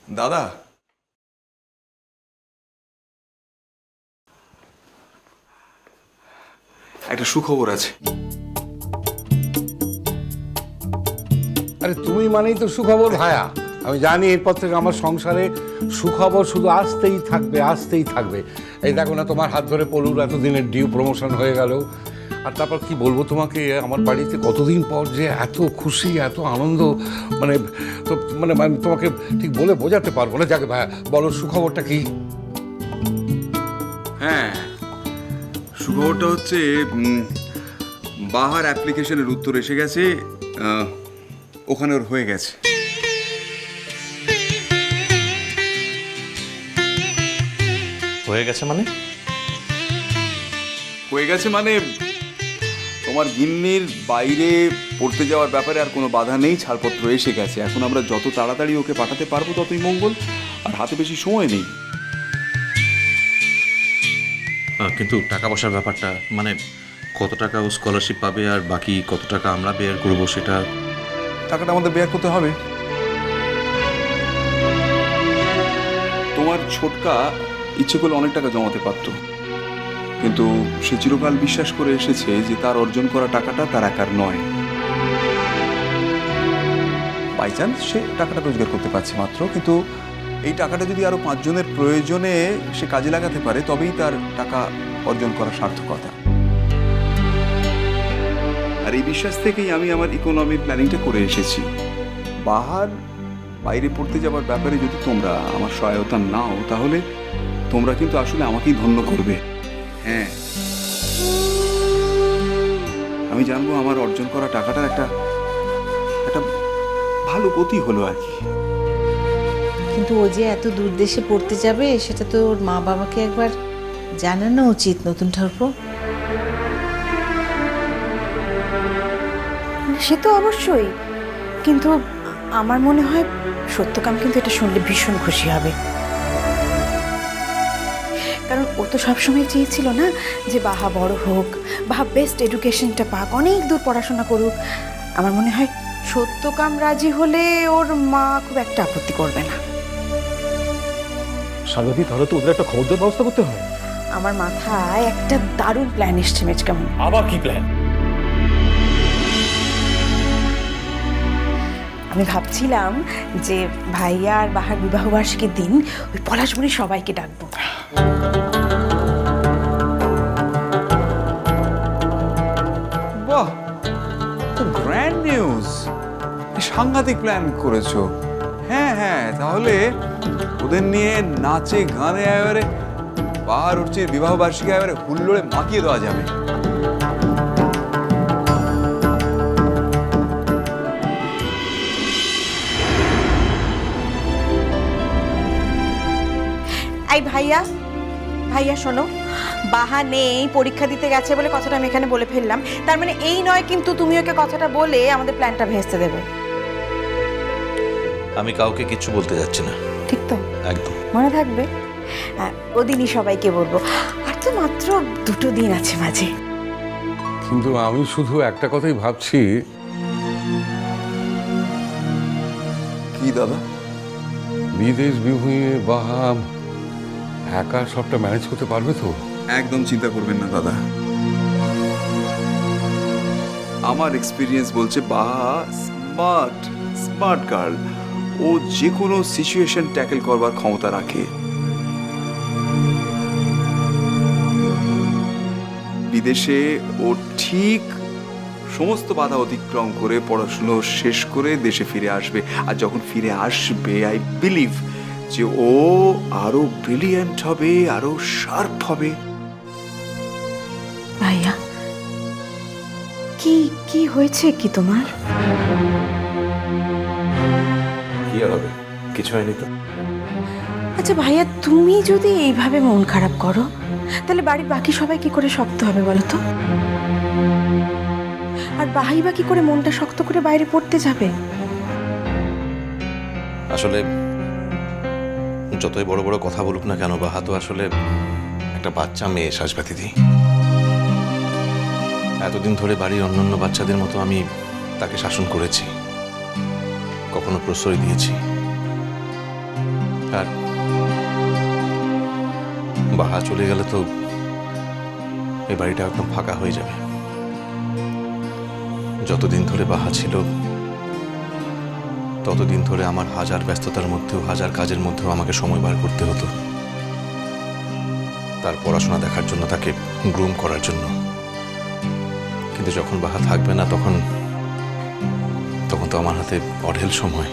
দাদা, একটা সুখবর আছে। আরে তুমি মানেই তো সুখবর ভায়া। আমি জানি এরপর থেকে আমার সংসারে সুখবর শুধু আসতেই থাকবে, আসতেই থাকবে। এই দেখো না, তোমার হাত ধরে পলুর এতদিনের ডিউ প্রমোশন হয়ে গেল। আর তারপর কি বলবো তোমাকে, আমার বাড়িতে কতদিন পর যে এত খুশি, এত আনন্দ, মানে তো মানে আমি তোমাকে ঠিক বলে বোঝাতে পারবো না। যাকে ভায়া বলো, সুখবরটা কি? হ্যাঁ, সুখবরটা হচ্ছে বাহার অ্যাপ্লিকেশনের উত্তর এসে গেছে। ওখানে ওর হয়ে গেছে। হয়ে গেছে মানে? হয়ে গেছে মানে তোমার গিন্নির বাইরে পড়তে যাওয়ার ব্যাপারে আর কোনো বাধা নেই, ছাড়পত্র এসে গেছে। এখন আমরা যত তাড়াতাড়ি ওকে পাঠাতে পারবো ততই মঙ্গল, আর হাতে বেশি সময় নেই। কিন্তু টাকা পয়সার ব্যাপারটা, মানে কত টাকা ও স্কলারশিপ পাবে আর বাকি কত টাকা আমরা বেয়ার করবো, সেটা টাকাটা আমাদের বের করতে হবে। তোমার ছোটকা ইচ্ছে করলে অনেক টাকা জমাতে পারতো, কিন্তু সে চিরকাল বিশ্বাস করে এসেছে যে তার অর্জন করা টাকাটা তার একার নয়। বাই চান্স সে টাকাটা রোজগার করতে পারছে মাত্র, কিন্তু এই টাকাটা যদি আরো 5 জনের প্রয়োজনে সে কাজে লাগাতে পারে তবেই তার টাকা অর্জন করা সার্থকতা। আর এই বিশ্বাস থেকেই আমি আমার ইকোনমির প্ল্যানিংটা করে এসেছি। বাহার বাইরে পড়তে যাবার ব্যাপারে যদি তোমরা আমার সহায়তা নাও, তাহলে তোমরা কিন্তু আসলে আমাকেই ধন্য করবে। হ্যাঁ, আমি জানবো আমার অর্জন করা টাকাটার একটা ভালো গতি হলো আর কি। কিন্তু ও যে এত দূর দেশে পড়তে যাবে সেটা তো ওর মা বাবাকে একবার জানানো উচিত, নতুন ঠাকুর। সে তো অবশ্যই, কিন্তু আমার মনে হয় সত্যকাম কিন্তু এটা শুনলে ভীষণ খুশি হবে। কারণ ও তো সবসময় চেয়েছিল না যে বাহা বড় হোক, বাহা বেস্ট এডুকেশনটা পাক, অনেক দূর পড়াশোনা করুক। আমার মনে হয় সত্যকাম রাজি হলে ওর মা খুব একটা আপত্তি করবে না। স্বাগতি, তাহলে তো ওদের একটা খবর দেওয়ার ব্যবস্থা করতে হয়। আমার মাথায় একটা দারুণ প্ল্যান এসছে মেজ। কেমন? আবার কি প্ল্যান? আমি ভাবছিলাম যে ভাইয়া আর বাহার বিবাহ বার্ষিকীর দিন ওই পলাশমণি সবাইকে ডাকবো। বাহ, তো গ্র্যান্ড নিউজ, সাংঘাতিক প্ল্যান করেছো। হ্যাঁ হ্যাঁ, তাহলে ওদের নিয়ে নাচে গানে এবারে বাহার উঠছির বিবাহ বার্ষিকী এবারে হুল্লোড়ে মাখিয়ে দেওয়া যাবে। এই ভাইয়া, ভাইয়া শোনো, বাহা নেই, পরীক্ষা দিতে গেছে বলে কথাটা আমি এখানে বলে ফেললাম। তার মানে এই নয় কিন্তু তুমি ওকে কথাটা বলে আমাদের প্ল্যানটা ভেস্তে দেবে। আমি কাউকে কিচ্ছু বলতে যাচ্ছি না। ঠিক তো? একদম মনে থাকবে। ওদিনই সবাইকে বলবো। আর তো মাত্র 2 দিন আছে মাঝে। কিন্তু আমি শুধু একটা কথাই ভাবছি। কি দাদা? বিদেশ বিভূঁইয়ে বাহা একা সবটা ম্যানেজ করতে পারবে তো? একদম চিন্তা করবেন না দাদা, আমার এক্সপিরিয়েন্স বলছে বাহা স্মার্ট গার্ল। ও যে কোনো সিচুয়েশন ট্যাকেল করবার ক্ষমতা রাখে। বিদেশে ও ঠিক সমস্ত বাধা অতিক্রম করে পড়াশুনো শেষ করে দেশে ফিরে আসবে। আর যখন ফিরে আসবে, আই বিলিভ যে ও আরো ব্রিলিয়ান্ট হবে, আরো শার্প হবে। ভাইয়া, কি কি হয়েছে কি তোমার? কি আর হবে, কিছু হয়নি তো। আচ্ছা ভাইয়া, তুমি যদি এইভাবে মন খারাপ করো তাহলে বাড়ির বাকি সবাই কি করে শক্ত হবে বলো তো? আর বাহাই বা কি করে মনটা শক্ত করে বাইরে পড়তে যাবে? আসলে যতই বড় বড় কথা বলুক না কেন, বাহা তো আসলে একটা বাচ্চা মেয়ে, সাজবাতিদি। এতদিন ধরে বাড়ির অন্যান্য বাচ্চাদের মতো আমি তাকে শাসন করেছি, কখনো প্রশ্রয় দিয়েছি। আর বাহা চলে গেলে তো এই বাড়িটা একদম ফাঁকা হয়ে যাবে। যতদিন ধরে বাহা ছিল ততদিন ধরে আমার হাজার ব্যস্ততার মধ্যেও, হাজার কাজের মধ্যেও আমাকে সময় বার করতে হতো তার পড়াশোনা দেখার জন্য, তাকে গ্রুম করার জন্য। কিন্তু যখন বাহা থাকবে না তখন তো আমার হাতে অঢেল সময়,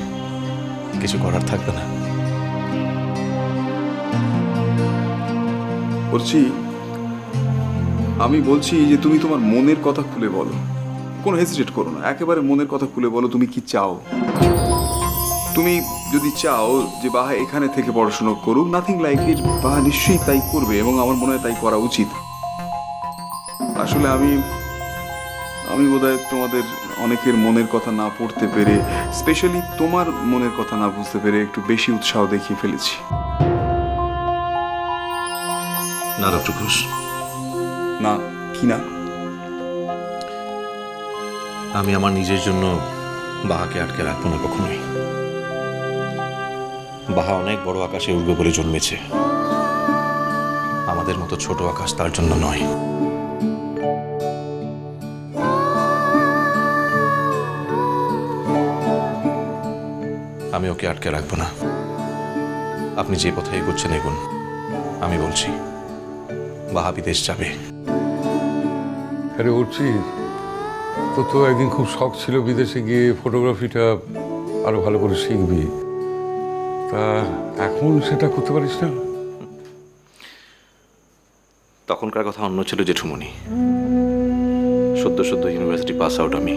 কিছু করার থাকবে না। আমি বলছি যে তুমি তোমার মনের কথা খুলে বলো, কোনো হেজিটেট করো না, একেবারে মনের কথা খুলে বলো তুমি কি চাও। তুমি যদি চাও যে বাহা এখানে থেকে পড়াশোনা করুক, নাথিং লাইক ইট, বাহা নিশ্চয়ই তাই করবে এবং আমার মনে হয় তাই করা উচিত। আসলে আমি বোধহয় তোমাদের অনেকের মনের কথা না পড়তে পেরে, স্পেশালি তোমার মনের কথা না বুঝতে পেরে একটু বেশি উৎসাহ দেখিয়ে ফেলেছি। না ডক্টর ঘোষ, না কি না? আমি আমার নিজের জন্য বাহাকে আটকে রাখবো না কখনোই। বাহা অনেক বড় আকাশে উড়বে বলে জন্মেছে, আমাদের মতো ছোট আকাশ তার জন্য নয়। আমি ওকে আটকে রাখবো না। আপনি যে পথে এগোচ্ছেন এগুন, আমি বলছি বাহা বিদেশ যাবে। আরে উঠছি তো একদিন খুব শখ ছিল বিদেশে গিয়ে ফটোগ্রাফিটা আরো ভালো করে শিখবি, তা এখন সেটা করতে পারিস না? তখনকার কথা অন্য ছিল জেঠুমণি। সদ্য ইউনিভার্সিটি পাস আউট আমি।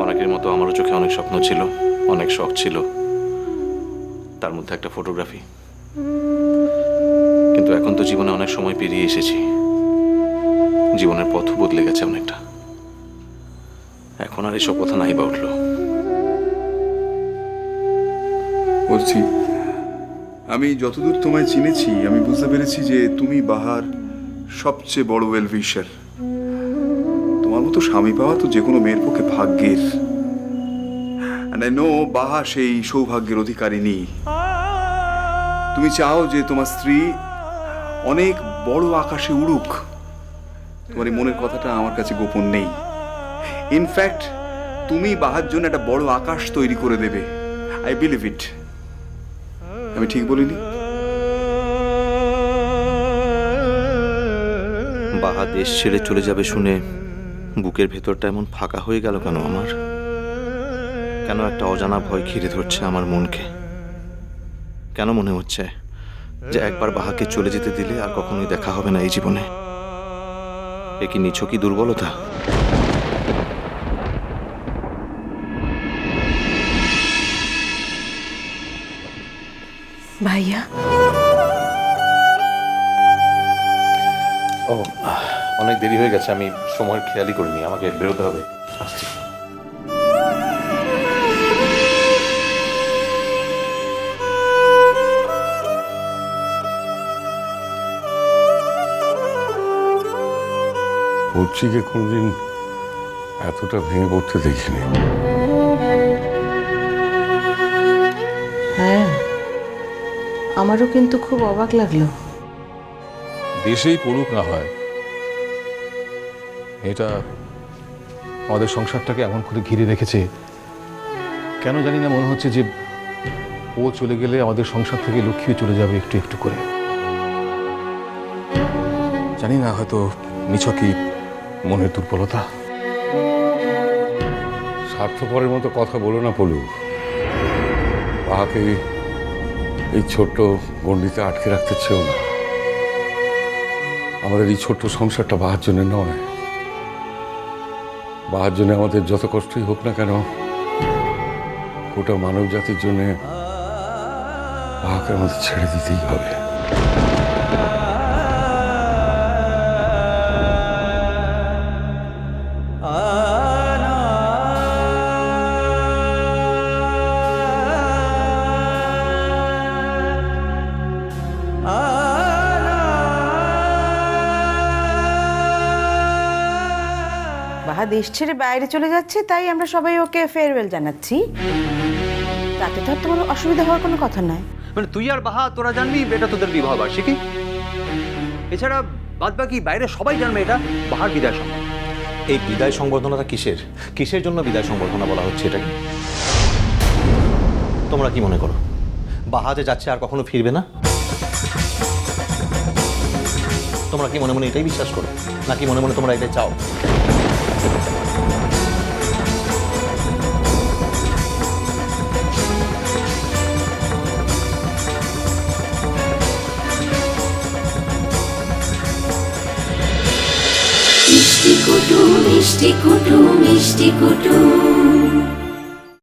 অনেকের মতো আমারও চোখে অনেক স্বপ্ন ছিল, অনেক শখ ছিল, তার মধ্যে একটা ফটোগ্রাফি। কিন্তু এখন তো জীবনে অনেক সময় পেরিয়ে এসেছি, জীবনের পথ বদলে গেছে অনেকটা। এখন আর এসব কথা নাই বা উঠলো। বলছি, আমি যতদূর তোমায় চিনেছি আমি বুঝতে পেরেছি যে তুমি বাহার সবচেয়ে বড় ওয়েল উইশার। তোমার মতো স্বামী পাওয়া তো যে কোনো মেয়ের পক্ষে ভাগ্যের। And I know বাহা সেই সৌভাগ্যের অধিকারিণী। তুমি চাও যে তোমার স্ত্রী অনেক বড় আকাশে উড়ুক। তোমার এই মনের কথাটা আমার কাছে গোপন নেই। ইনফ্যাক্ট তুমি বাহার জন্য একটা বড় আকাশ তৈরি করে দেবে। I believe it. আমি ঠিক বলিনি? বাহা দেশ ছেড়ে চলে যাবে শুনে বুকের ভেতরটা এমন ফাঁকা হয়ে গেল কেন আমার? কেন একটা অজানা ভয় ঘিরে ধরছে আমার মনকে? কেন মনে হচ্ছে যে একবার বাহাকে চলে যেতে দিলে আর কখনোই দেখা হবে না এই জীবনে? এ কি নিছকই দুর্বলতা? ভাইয়া, ও অনেক দেরি হয়ে গেছে, আমি সময়ের খেয়ালই করিনি, আমাকে বেরোতে হবে। আসছি। উঠছিকে কোনোদিন এতটা ভেঙে পড়তে দেখিনি। হ্যাঁ, আমারও কিন্তু খুব অবাক লাগলো। দেশেই পড়ুক না হয়, এটা আমাদের সংসারটাকে এমন করে ঘিরে রেখেছে কেন জানি না। মনে হচ্ছে যে ও চলে গেলে আমাদের সংসার থেকে লক্ষ্মী চলে যাবে একটু একটু করে। জানি না, হয়তো নিছকই মনের দুর্বলতা। স্বার্থপরের মতো কথা বলো না পলু। বাহাকে এই ছোট্ট গণ্ডিতে আটকে রাখতে চেও না। আমাদের এই ছোট্ট সংসারটা বাহার জন্য নয়। বাহার জন্য আমাদের যত কষ্টই হোক না কেন, গোটা মানব জাতির জন্য বাহাকে আমাদের ছেড়ে দিতেই হবে। বাহা দেশ ছেড়ে বাইরে চলে যাচ্ছে, তাই আমরা সবাই ওকে ফেয়ারওয়েল জানাচ্ছি। তাতে তো আর তোমার অসুবিধা হওয়ার কোনো কথা নয়। মানে তুই আর বাহা তোরা জানবি এটা তোদের বিবাহ বার্ষিকী, এছাড়া বাদ বাকি বাইরে সবাই জানবে এটা বাহার বিদায় সংবাদ। এই বিদায় সংবর্ধনাটা কিসের কিসের জন্য বিদায় সংবর্ধনা বলা হচ্ছে এটাকে? তোমরা কি মনে করো বাহা যে যাচ্ছে আর কখনো ফিরবে না? তোমরা কি মনে মনে এটাই বিশ্বাস করো, নাকি মনে মনে তোমরা এটাই চাও? মিষ্টি কুটু মিষ্টি কুটু মিষ্টি কুটু